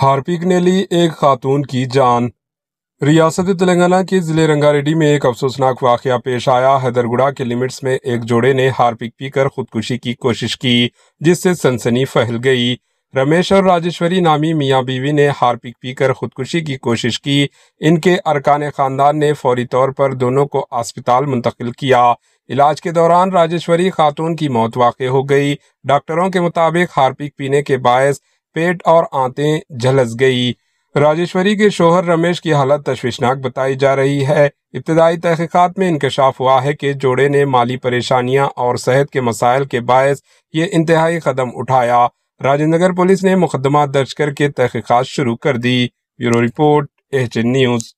Harpic نے لی ایک خاتون کی جان۔ ریاست تلنگانہ کے ضلع رنگا ریڈی میں ایک افسوسناک واقعہ پیش آیا۔ حیدرگڑھا کے لمٹس میں ایک جوڑے نے ہارپک پی کر خودکشی کی کوشش کی، جس سے سنسنی پھیل گئی۔ رمیش اور راجیشوری نامی میاں بیوی نے ہارپک پی کر خودکشی کی کوشش کی۔ ان کے ارکان خاندان نے فوری طور پر دونوں کو اسپتال منتقل کیا۔ علاج کے دوران راجیشوری خاتون کی موت واقع ہو گئی۔ ڈاکٹروں کے مطابق ہارپک پینے کے باعث پیٹ اور آنتیں جھلس گئی۔ راجیشوری کے شوہر رمیش کی حالت تشویشناک بتائی جا رہی ہے۔ ابتدائی تحقیقات میں انکشاف ہوا ہے کہ جوڑے نے مالی پریشانیاں اور صحت کے مسائل کے باعث یہ انتہائی قدم اٹھایا۔ راجندر نگر پولیس نے مقدمہ درج کر کے تحقیقات شروع کر دی۔ Bureau report, H N news.